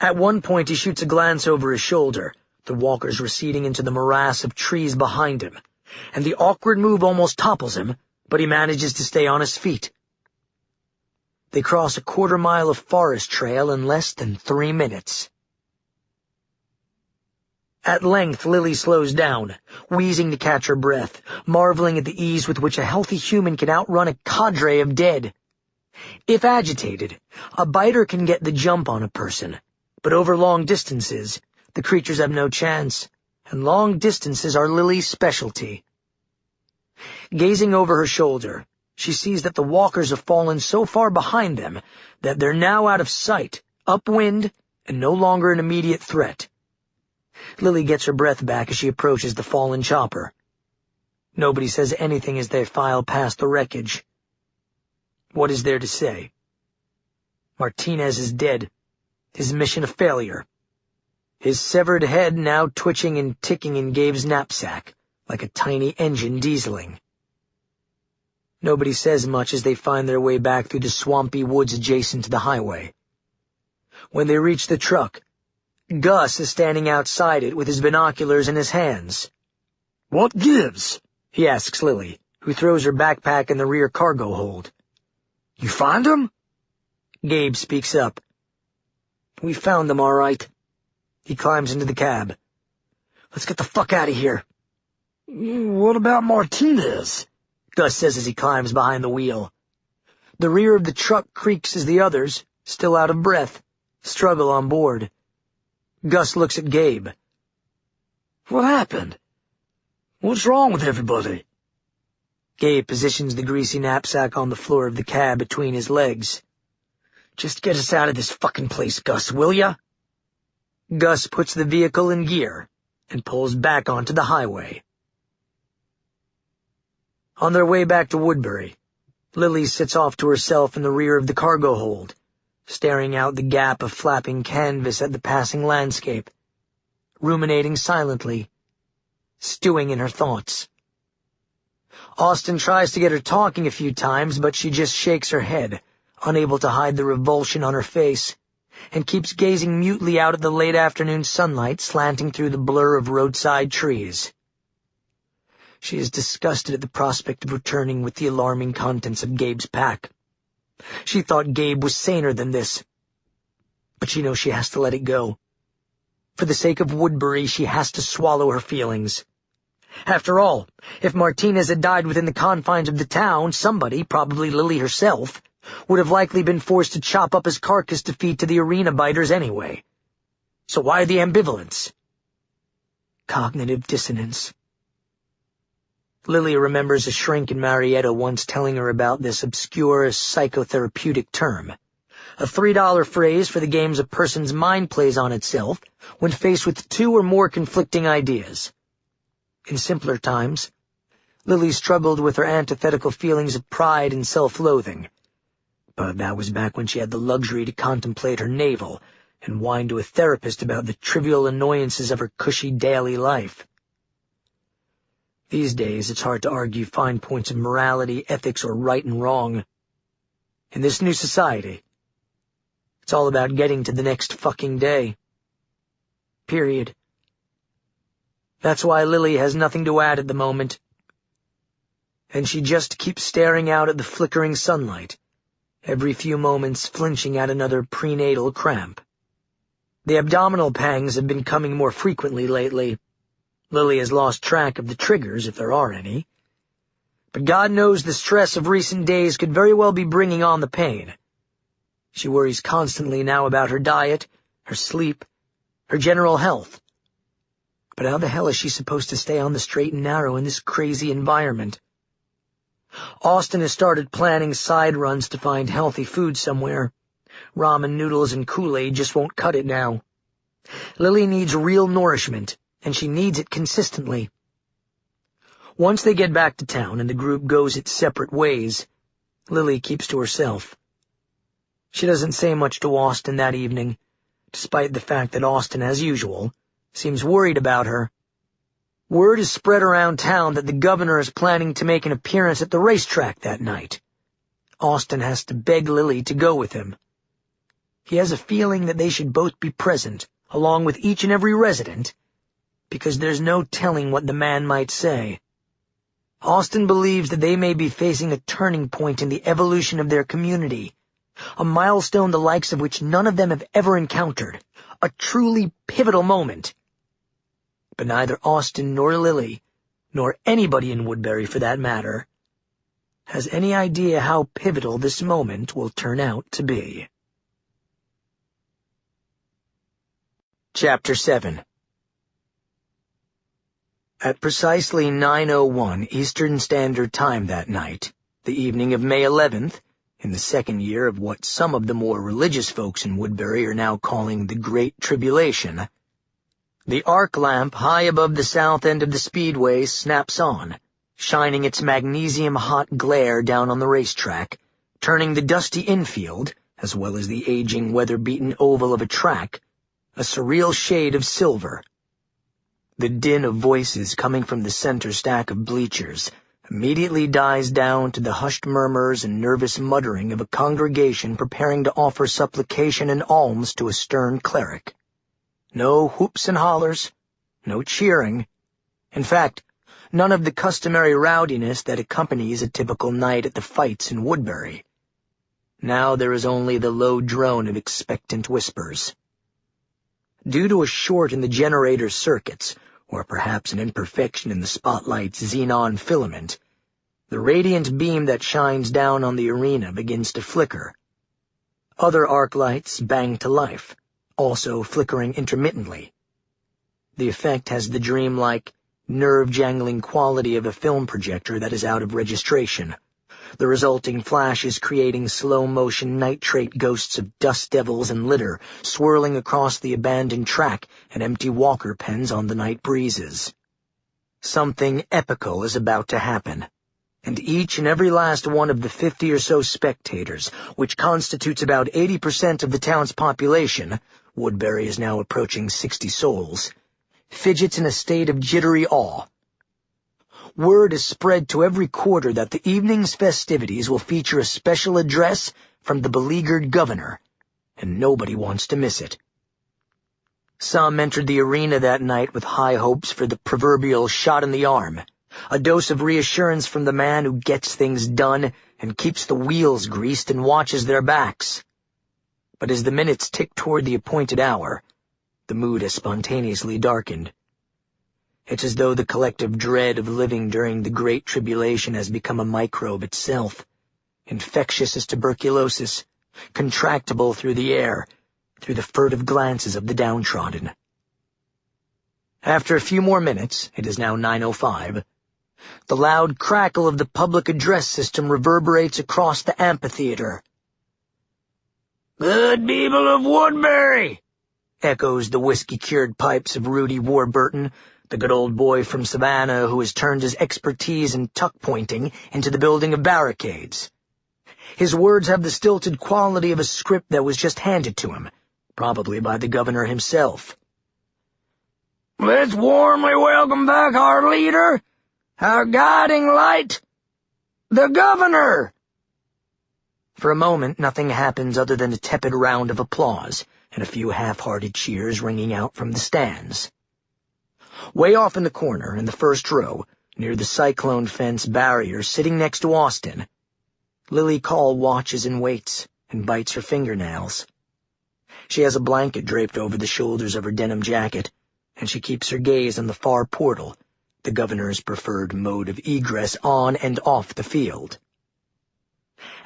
At one point he shoots a glance over his shoulder, the walkers receding into the morass of trees behind him, and the awkward move almost topples him, but he manages to stay on his feet. They cross a quarter-mile of forest trail in less than 3 minutes. At length Lily slows down, wheezing to catch her breath, marveling at the ease with which a healthy human can outrun a cadre of dead. If agitated, a biter can get the jump on a person, but over long distances, the creatures have no chance, and long distances are Lily's specialty. Gazing over her shoulder, she sees that the walkers have fallen so far behind them that they're now out of sight, upwind, and no longer an immediate threat. Lily gets her breath back as she approaches the fallen chopper. Nobody says anything as they file past the wreckage. What is there to say? Martinez is dead, his mission a failure. His severed head now twitching and ticking in Gabe's knapsack, like a tiny engine dieseling. Nobody says much as they find their way back through the swampy woods adjacent to the highway. When they reach the truck, Gus is standing outside it with his binoculars in his hands. "What gives?" he asks Lily, who throws her backpack in the rear cargo hold. "You find him?" Gabe speaks up. "We found them, all right." He climbs into the cab. "Let's get the fuck out of here." "What about Martinez?" Gus says as he climbs behind the wheel. The rear of the truck creaks as the others, still out of breath, struggle on board. Gus looks at Gabe. "What happened? What's wrong with everybody?" Gabe positions the greasy knapsack on the floor of the cab between his legs. "Just get us out of this fucking place, Gus, will ya?" Gus puts the vehicle in gear and pulls back onto the highway. On their way back to Woodbury, Lily sits off to herself in the rear of the cargo hold, staring out the gap of flapping canvas at the passing landscape, ruminating silently, stewing in her thoughts. Austin tries to get her talking a few times, but she just shakes her head, unable to hide the revulsion on her face, and keeps gazing mutely out at the late afternoon sunlight slanting through the blur of roadside trees. She is disgusted at the prospect of returning with the alarming contents of Gabe's pack. She thought Gabe was saner than this, but she knows she has to let it go. For the sake of Woodbury, she has to swallow her feelings. After all, if Martinez had died within the confines of the town, somebody, probably Lily herself, would have likely been forced to chop up his carcass to feed to the arena biters anyway. So why the ambivalence? Cognitive dissonance. Lily remembers a shrink in Marietta once telling her about this obscure psychotherapeutic term, a $3 phrase for the games a person's mind plays on itself when faced with 2 or more conflicting ideas. In simpler times, Lily struggled with her antithetical feelings of pride and self-loathing, but that was back when she had the luxury to contemplate her navel and whine to a therapist about the trivial annoyances of her cushy daily life. These days, it's hard to argue fine points of morality, ethics, or right and wrong. In this new society, it's all about getting to the next fucking day. Period. That's why Lily has nothing to add at the moment. and she just keeps staring out at the flickering sunlight, every few moments flinching at another prenatal cramp. The abdominal pangs have been coming more frequently lately. Lily has lost track of the triggers, if there are any. But God knows the stress of recent days could very well be bringing on the pain. She worries constantly now about her diet, her sleep, her general health. But how the hell is she supposed to stay on the straight and narrow in this crazy environment? Austin has started planning side runs to find healthy food somewhere. Ramen noodles and Kool-Aid just won't cut it now. Lily needs real nourishment, and she needs it consistently. Once they get back to town and the group goes its separate ways, Lily keeps to herself. She doesn't say much to Austin that evening, despite the fact that Austin, as usual, seems worried about her. Word is spread around town that the governor is planning to make an appearance at the racetrack that night. Austin has to beg Lily to go with him. He has a feeling that they should both be present, along with each and every resident, because there's no telling what the man might say. Austin believes that they may be facing a turning point in the evolution of their community, a milestone the likes of which none of them have ever encountered, a truly pivotal moment. But neither Austin nor Lily, nor anybody in Woodbury for that matter, has any idea how pivotal this moment will turn out to be. Chapter 7. At precisely 9:01 Eastern Standard Time that night, the evening of May 11th, in the second year of what some of the more religious folks in Woodbury are now calling the Great Tribulation, the arc lamp high above the south end of the speedway snaps on, shining its magnesium-hot glare down on the racetrack, turning the dusty infield, as well as the aging, weather-beaten oval of a track, a surreal shade of silver. The din of voices coming from the center stack of bleachers immediately dies down to the hushed murmurs and nervous muttering of a congregation preparing to offer supplication and alms to a stern cleric. No whoops and hollers, no cheering. In fact, none of the customary rowdiness that accompanies a typical night at the fights in Woodbury. Now there is only the low drone of expectant whispers. Due to a short in the generator's circuits, or perhaps an imperfection in the spotlight's xenon filament, the radiant beam that shines down on the arena begins to flicker. Other arc lights bang to life, also flickering intermittently. The effect has the dreamlike, nerve-jangling quality of a film projector that is out of registration, the resulting flashes creating slow-motion nitrate ghosts of dust devils and litter swirling across the abandoned track and empty walker pens on the night breezes. Something epical is about to happen, and each and every last one of the 50 or so spectators, which constitutes about 80% of the town's population, Woodbury is now approaching 60 souls, fidgets in a state of jittery awe. Word is spread to every quarter that the evening's festivities will feature a special address from the beleaguered governor, and nobody wants to miss it. Some entered the arena that night with high hopes for the proverbial shot in the arm, a dose of reassurance from the man who gets things done and keeps the wheels greased and watches their backs. But as the minutes tick toward the appointed hour, the mood has spontaneously darkened. It's as though the collective dread of living during the Great Tribulation has become a microbe itself, infectious as tuberculosis, contractable through the air, through the furtive glances of the downtrodden. After a few more minutes, it is now 9:05, the loud crackle of the public address system reverberates across the amphitheater. "Good people of Woodbury," echoes the whiskey-cured pipes of Rudy Warburton, the good old boy from Savannah who has turned his expertise in tuck-pointing into the building of barricades. His words have the stilted quality of a script that was just handed to him, probably by the governor himself. "Let's warmly welcome back our leader, our guiding light, the governor." For a moment, nothing happens other than a tepid round of applause and a few half-hearted cheers ringing out from the stands. Way off in the corner, in the first row, Near the cyclone fence barrier, sitting next to Austin, Lily Call watches and waits and bites her fingernails. She has a blanket draped over the shoulders of her denim jacket, and she keeps her gaze on the far portal, the governor's preferred mode of egress on and off the field.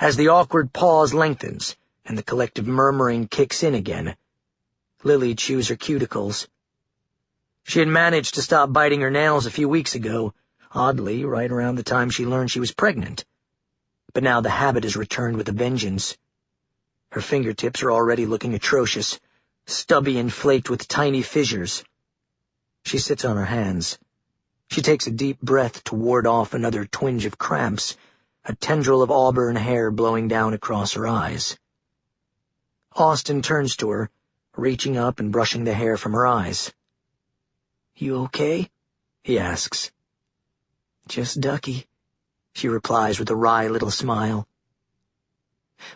As the awkward pause lengthens and the collective murmuring kicks in again, Lily chews her cuticles. She had managed to stop biting her nails a few weeks ago, oddly, right around the time she learned she was pregnant. But now the habit has returned with a vengeance. Her fingertips are already looking atrocious, stubby and flaked with tiny fissures. She sits on her hands. She takes a deep breath to ward off another twinge of cramps, a tendril of auburn hair blowing down across her eyes. Austin turns to her, reaching up and brushing the hair from her eyes. "You okay?" he asks. "Just ducky," she replies with a wry little smile.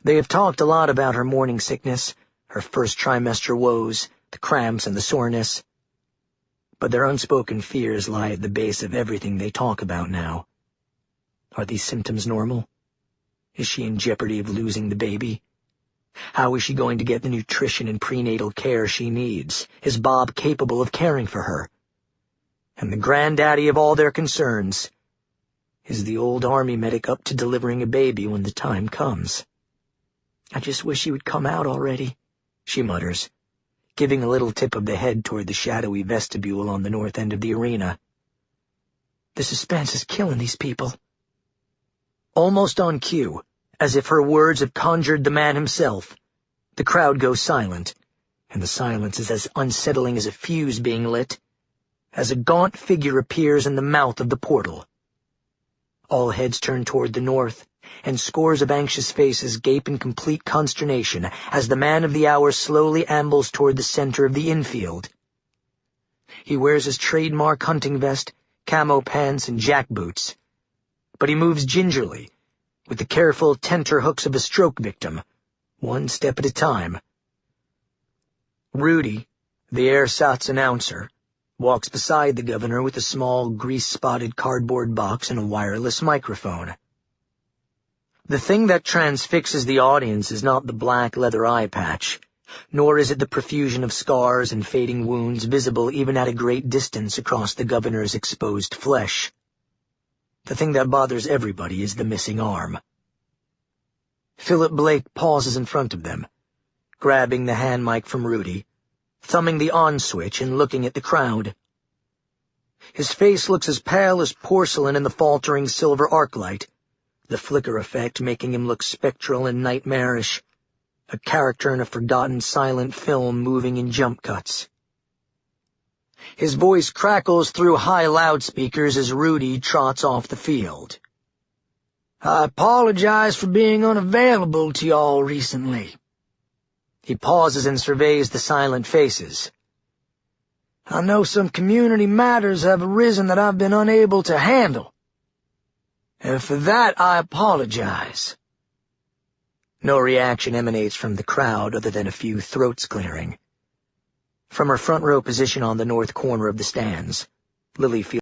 They have talked a lot about her morning sickness, her first trimester woes, the cramps and the soreness. But their unspoken fears lie at the base of everything they talk about now. Are these symptoms normal? Is she in jeopardy of losing the baby? How is she going to get the nutrition and prenatal care she needs? Is Bob capable of caring for her? And the granddaddy of all their concerns, is the old army medic up to delivering a baby when the time comes? "I just wish he would come out already," she mutters, giving a little tip of the head toward the shadowy vestibule on the north end of the arena. The suspense is killing these people. Almost on cue, as if her words have conjured the man himself, the crowd goes silent, and the silence is as unsettling as a fuse being lit, as a gaunt figure appears in the mouth of the portal. All heads turn toward the north, and scores of anxious faces gape in complete consternation as the man of the hour slowly ambles toward the center of the infield. He wears his trademark hunting vest, camo pants, and jackboots, but he moves gingerly, with the careful tenterhooks of a stroke victim, one step at a time. Rudy, the ersatz announcer, walks beside the governor with a small, grease-spotted cardboard box and a wireless microphone. The thing that transfixes the audience is not the black leather eye patch, nor is it the profusion of scars and fading wounds visible even at a great distance across the governor's exposed flesh. The thing that bothers everybody is the missing arm. Philip Blake pauses in front of them, grabbing the hand mic from Rudy, thumbing the on switch and looking at the crowd. His face looks as pale as porcelain in the faltering silver arc light, the flicker effect making him look spectral and nightmarish, a character in a forgotten silent film moving in jump cuts. His voice crackles through high loudspeakers as Rudy trots off the field. "I apologize for being unavailable to y'all recently." He pauses and surveys the silent faces. "I know some community matters have arisen that I've been unable to handle. And for that, I apologize." No reaction emanates from the crowd other than a few throats clearing. From her front row position on the north corner of the stands, Lily feels